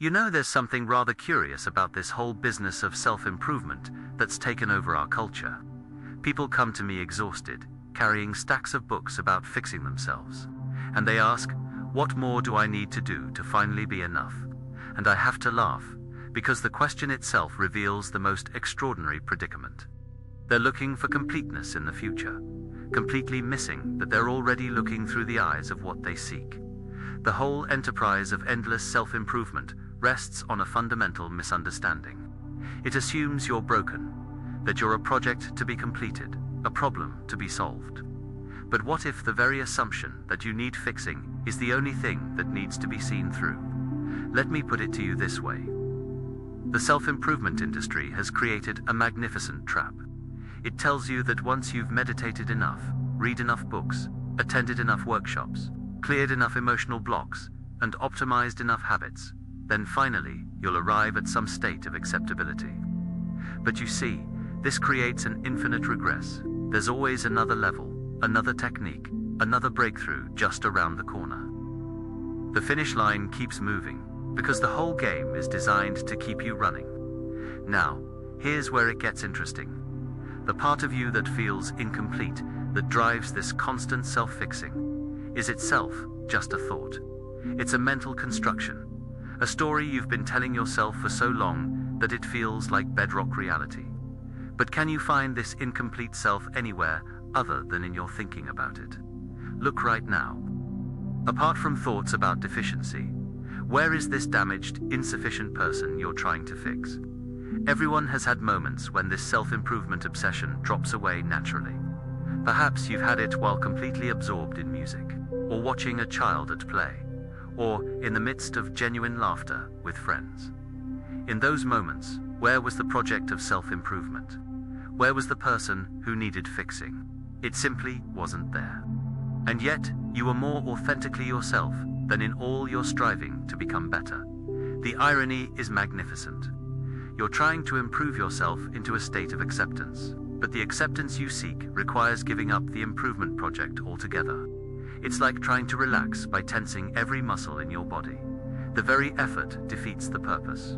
You know, there's something rather curious about this whole business of self-improvement that's taken over our culture. People come to me exhausted, carrying stacks of books about fixing themselves. And they ask, what more do I need to do to finally be enough? And I have to laugh, because the question itself reveals the most extraordinary predicament. They're looking for completeness in the future, completely missing that they're already looking through the eyes of what they seek. The whole enterprise of endless self-improvement rests on a fundamental misunderstanding. It assumes you're broken, that you're a project to be completed, a problem to be solved. But what if the very assumption that you need fixing is the only thing that needs to be seen through? Let me put it to you this way. The self-improvement industry has created a magnificent trap. It tells you that once you've meditated enough, read enough books, attended enough workshops, cleared enough emotional blocks, and optimized enough habits, then finally you'll arrive at some state of acceptability. But you see, this creates an infinite regress. There's always another level, another technique, another breakthrough just around the corner. The finish line keeps moving, because the whole game is designed to keep you running. Now, here's where it gets interesting. The part of you that feels incomplete, that drives this constant self-fixing, is itself just a thought. It's a mental construction, a story you've been telling yourself for so long that it feels like bedrock reality. But can you find this incomplete self anywhere other than in your thinking about it? Look right now. Apart from thoughts about deficiency, where is this damaged, insufficient person you're trying to fix? Everyone has had moments when this self-improvement obsession drops away naturally. Perhaps you've had it while completely absorbed in music, or watching a child at play, or in the midst of genuine laughter with friends. In those moments, where was the project of self-improvement? Where was the person who needed fixing? It simply wasn't there. And yet, you were more authentically yourself than in all your striving to become better. The irony is magnificent. You're trying to improve yourself into a state of acceptance, but the acceptance you seek requires giving up the improvement project altogether. It's like trying to relax by tensing every muscle in your body. The very effort defeats the purpose.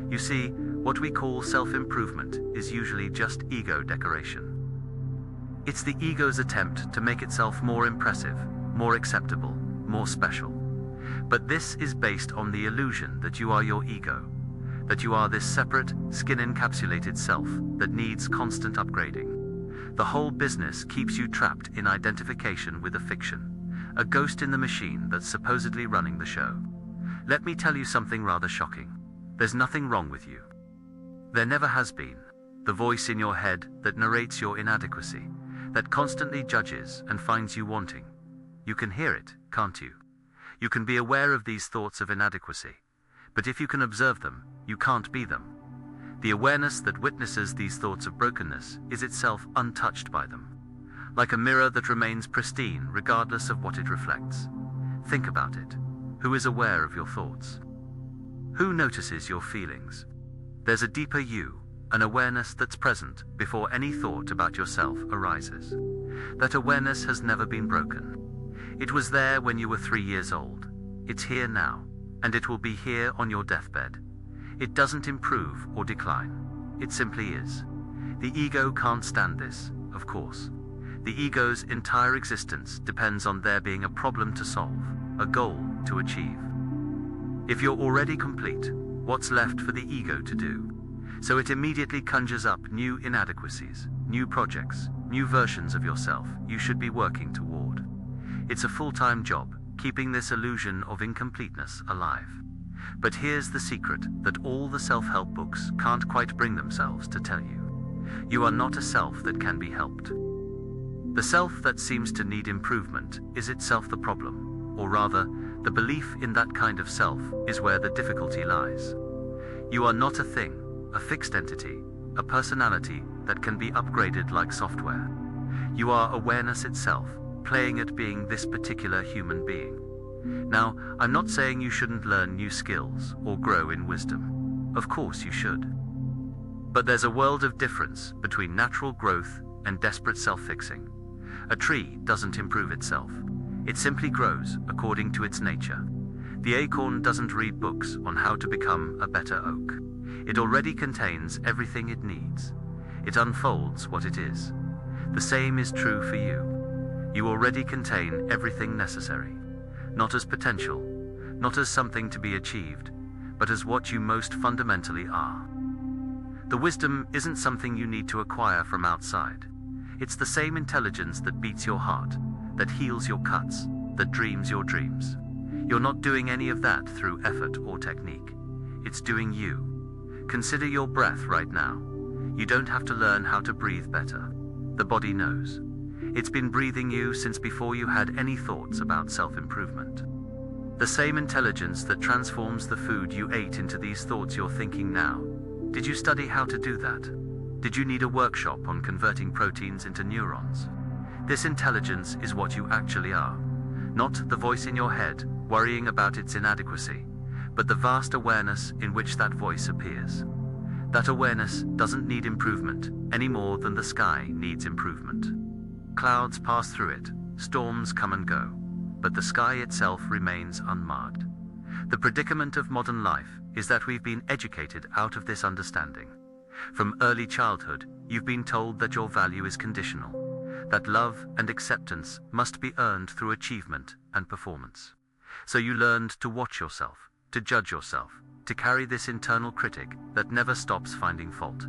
You see, what we call self-improvement is usually just ego decoration. It's the ego's attempt to make itself more impressive, more acceptable, more special. But this is based on the illusion that you are your ego, that you are this separate, skin-encapsulated self that needs constant upgrading. The whole business keeps you trapped in identification with a fiction, a ghost in the machine that's supposedly running the show. Let me tell you something rather shocking. There's nothing wrong with you. There never has been. The voice in your head that narrates your inadequacy, that constantly judges and finds you wanting. You can hear it, can't you? You can be aware of these thoughts of inadequacy, but if you can observe them, you can't be them. The awareness that witnesses these thoughts of brokenness is itself untouched by them, like a mirror that remains pristine regardless of what it reflects. Think about it. Who is aware of your thoughts? Who notices your feelings? There's a deeper you, an awareness that's present before any thought about yourself arises. That awareness has never been broken. It was there when you were 3 years old. It's here now, and it will be here on your deathbed. It doesn't improve or decline. It simply is. The ego can't stand this, of course. The ego's entire existence depends on there being a problem to solve, a goal to achieve. If you're already complete, what's left for the ego to do? So it immediately conjures up new inadequacies, new projects, new versions of yourself you should be working toward. It's a full-time job, keeping this illusion of incompleteness alive. But here's the secret that all the self-help books can't quite bring themselves to tell you. You are not a self that can be helped. The self that seems to need improvement is itself the problem, or rather, the belief in that kind of self is where the difficulty lies. You are not a thing, a fixed entity, a personality that can be upgraded like software. You are awareness itself, playing at being this particular human being. Now, I'm not saying you shouldn't learn new skills or grow in wisdom. Of course you should. But there's a world of difference between natural growth and desperate self-fixing. A tree doesn't improve itself. It simply grows according to its nature. The acorn doesn't read books on how to become a better oak. It already contains everything it needs. It unfolds what it is. The same is true for you. You already contain everything necessary, not as potential, not as something to be achieved, but as what you most fundamentally are. The wisdom isn't something you need to acquire from outside. It's the same intelligence that beats your heart, that heals your cuts, that dreams your dreams. You're not doing any of that through effort or technique. It's doing you. Consider your breath right now. You don't have to learn how to breathe better. The body knows. It's been breathing you since before you had any thoughts about self-improvement. The same intelligence that transforms the food you ate into these thoughts you're thinking now. Did you study how to do that? Did you need a workshop on converting proteins into neurons? This intelligence is what you actually are. Not the voice in your head, worrying about its inadequacy, but the vast awareness in which that voice appears. That awareness doesn't need improvement any more than the sky needs improvement. Clouds pass through it, storms come and go, but the sky itself remains unmarred. The predicament of modern life is that we've been educated out of this understanding. From early childhood, you've been told that your value is conditional, that love and acceptance must be earned through achievement and performance. So you learned to watch yourself, to judge yourself, to carry this internal critic that never stops finding fault.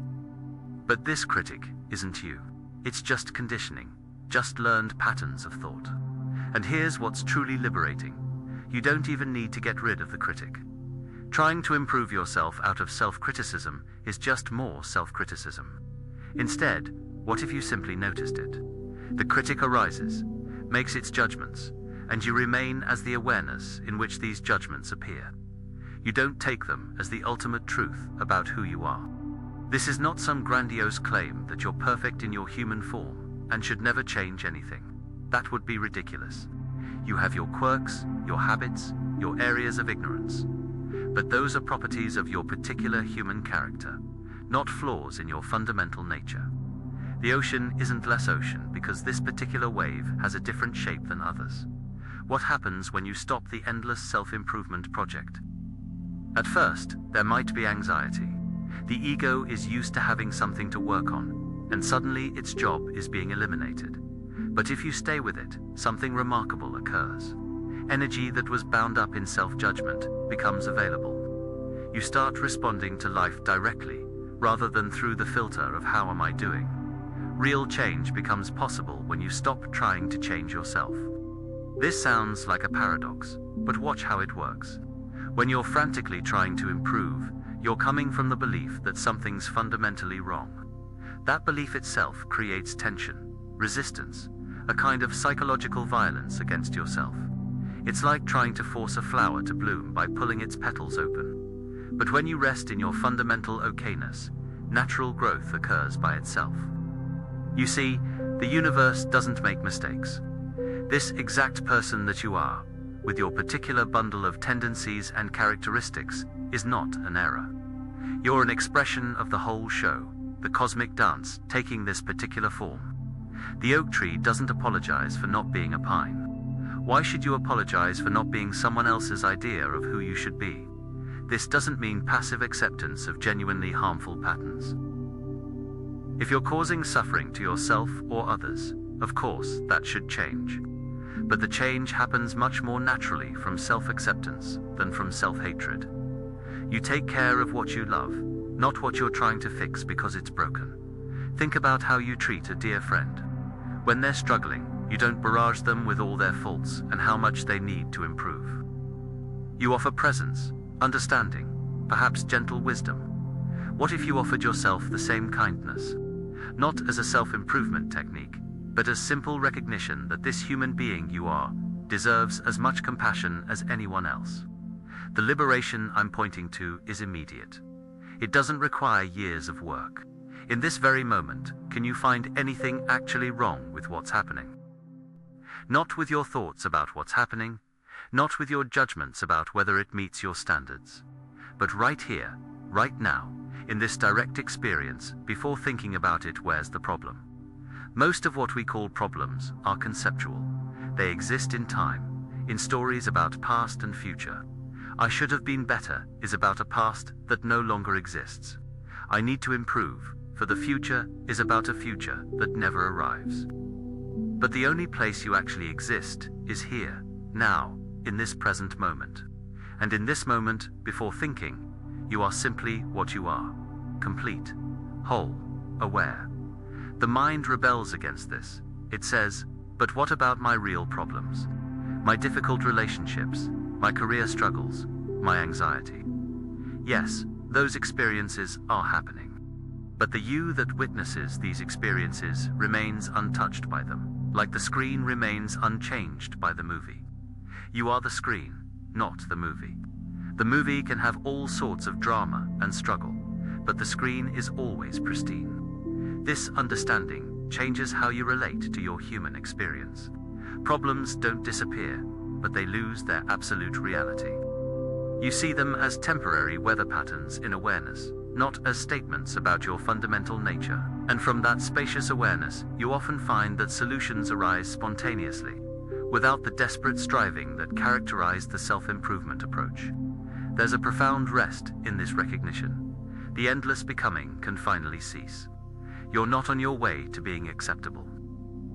But this critic isn't you. It's just conditioning, just learned patterns of thought. And here's what's truly liberating. You don't even need to get rid of the critic. Trying to improve yourself out of self-criticism is just more self-criticism. Instead, what if you simply noticed it? The critic arises, makes its judgments, and you remain as the awareness in which these judgments appear. You don't take them as the ultimate truth about who you are. This is not some grandiose claim that you're perfect in your human form and should never change anything. That would be ridiculous. You have your quirks, your habits, your areas of ignorance. But those are properties of your particular human character, not flaws in your fundamental nature. The ocean isn't less ocean because this particular wave has a different shape than others. What happens when you stop the endless self-improvement project? At first, there might be anxiety. The ego is used to having something to work on, and suddenly its job is being eliminated. But if you stay with it, something remarkable occurs. Energy that was bound up in self-judgment becomes available. You start responding to life directly, rather than through the filter of how am I doing. Real change becomes possible when you stop trying to change yourself. This sounds like a paradox, but watch how it works. When you're frantically trying to improve, you're coming from the belief that something's fundamentally wrong. That belief itself creates tension, resistance, a kind of psychological violence against yourself. It's like trying to force a flower to bloom by pulling its petals open. But when you rest in your fundamental okayness, natural growth occurs by itself. You see, the universe doesn't make mistakes. This exact person that you are, with your particular bundle of tendencies and characteristics, is not an error. You're an expression of the whole show, the cosmic dance taking this particular form. The oak tree doesn't apologize for not being a pine. Why should you apologize for not being someone else's idea of who you should be? This doesn't mean passive acceptance of genuinely harmful patterns. If you're causing suffering to yourself or others, of course, that should change. But the change happens much more naturally from self-acceptance than from self-hatred. You take care of what you love, not what you're trying to fix because it's broken. Think about how you treat a dear friend. When they're struggling, you don't barrage them with all their faults and how much they need to improve. You offer presence, understanding, perhaps gentle wisdom. What if you offered yourself the same kindness? Not as a self-improvement technique, but as simple recognition that this human being you are deserves as much compassion as anyone else. The liberation I'm pointing to is immediate. It doesn't require years of work. In this very moment, can you find anything actually wrong with what's happening? Not with your thoughts about what's happening, not with your judgments about whether it meets your standards, but right here, right now, in this direct experience, before thinking about it. Where's the problem? Most of what we call problems are conceptual. They exist in time, in stories about past and future, I should have been better is about a past that no longer exists. I need to improve, for the future is about a future that never arrives. But the only place you actually exist is here, now, in this present moment. And in this moment, before thinking, you are simply what you are, complete, whole, aware. The mind rebels against this. It says, but what about my real problems? My difficult relationships, my career struggles, my anxiety? Yes, those experiences are happening. But the you that witnesses these experiences remains untouched by them, like the screen remains unchanged by the movie. You are the screen, not the movie. The movie can have all sorts of drama and struggle, but the screen is always pristine. This understanding changes how you relate to your human experience. Problems don't disappear, but they lose their absolute reality. You see them as temporary weather patterns in awareness, not as statements about your fundamental nature. And from that spacious awareness, you often find that solutions arise spontaneously, without the desperate striving that characterized the self-improvement approach. There's a profound rest in this recognition. The endless becoming can finally cease. You're not on your way to being acceptable.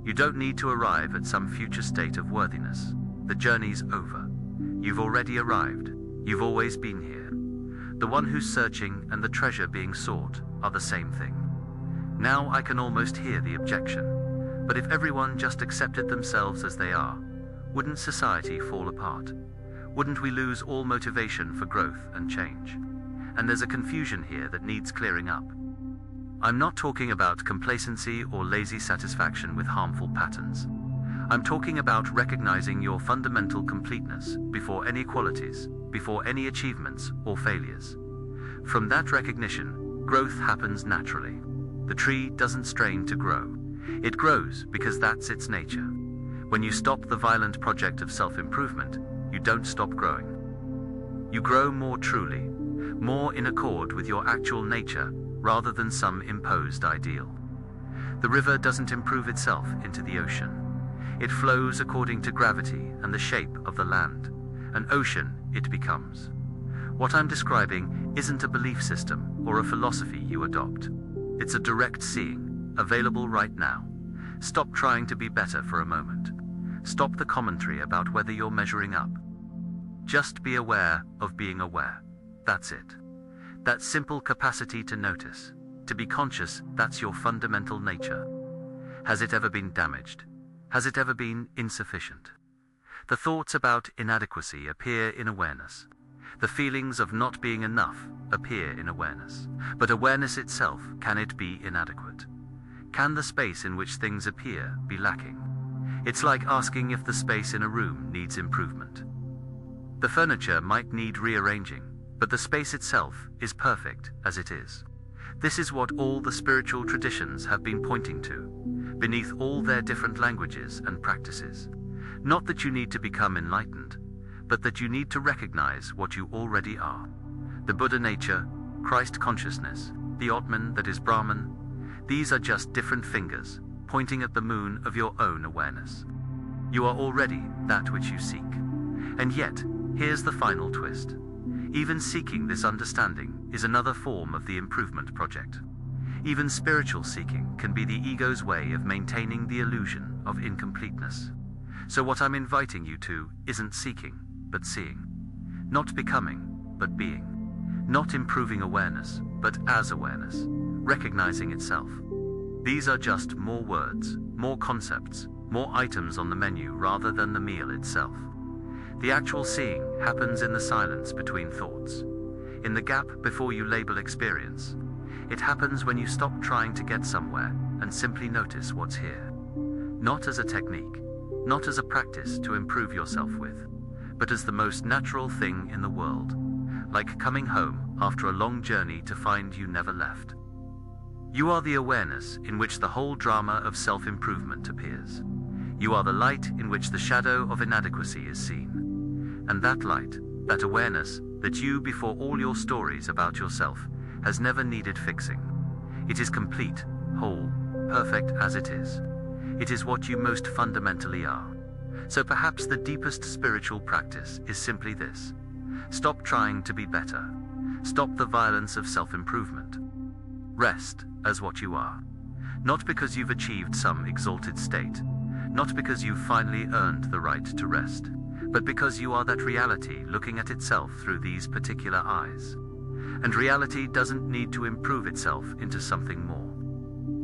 You don't need to arrive at some future state of worthiness. The journey's over. You've already arrived. You've always been here. The one who's searching and the treasure being sought are the same thing. Now I can almost hear the objection. But if everyone just accepted themselves as they are, wouldn't society fall apart? Wouldn't we lose all motivation for growth and change? And there's a confusion here that needs clearing up. I'm not talking about complacency or lazy satisfaction with harmful patterns. I'm talking about recognizing your fundamental completeness before any qualities, before any achievements or failures. From that recognition, growth happens naturally. The tree doesn't strain to grow. It grows because that's its nature. When you stop the violent project of self-improvement, you don't stop growing. You grow more truly, more in accord with your actual nature rather than some imposed ideal. The river doesn't improve itself into the ocean. It flows according to gravity and the shape of the land. An ocean it becomes. What I'm describing isn't a belief system or a philosophy you adopt. It's a direct seeing, available right now. Stop trying to be better for a moment. Stop the commentary about whether you're measuring up. Just be aware of being aware. That's it. That simple capacity to notice, to be conscious, that's your fundamental nature. Has it ever been damaged? Has it ever been insufficient? The thoughts about inadequacy appear in awareness. The feelings of not being enough appear in awareness. But awareness itself, can it be inadequate? Can the space in which things appear be lacking? It's like asking if the space in a room needs improvement. The furniture might need rearranging, but the space itself is perfect as it is. This is what all the spiritual traditions have been pointing to, beneath all their different languages and practices. Not that you need to become enlightened, but that you need to recognize what you already are. The Buddha nature, Christ consciousness, the Atman that is Brahman, these are just different fingers pointing at the moon of your own awareness. You are already that which you seek. And yet, here's the final twist. Even seeking this understanding is another form of the improvement project. Even spiritual seeking can be the ego's way of maintaining the illusion of incompleteness. So what I'm inviting you to isn't seeking, but seeing. Not becoming, but being. Not improving awareness, but as awareness, recognizing itself. These are just more words, more concepts, more items on the menu rather than the meal itself. The actual seeing happens in the silence between thoughts, in the gap before you label experience. It happens when you stop trying to get somewhere and simply notice what's here. Not as a technique, not as a practice to improve yourself with, but as the most natural thing in the world, like coming home after a long journey to find you never left. You are the awareness in which the whole drama of self-improvement appears. You are the light in which the shadow of inadequacy is seen. And that light, that awareness, that you, before all your stories about yourself, has never needed fixing. It is complete, whole, perfect as it is. It is what you most fundamentally are. So perhaps the deepest spiritual practice is simply this. Stop trying to be better. Stop the violence of self-improvement. Rest as what you are. Not because you've achieved some exalted state, not because you've finally earned the right to rest, but because you are that reality looking at itself through these particular eyes. And reality doesn't need to improve itself into something more.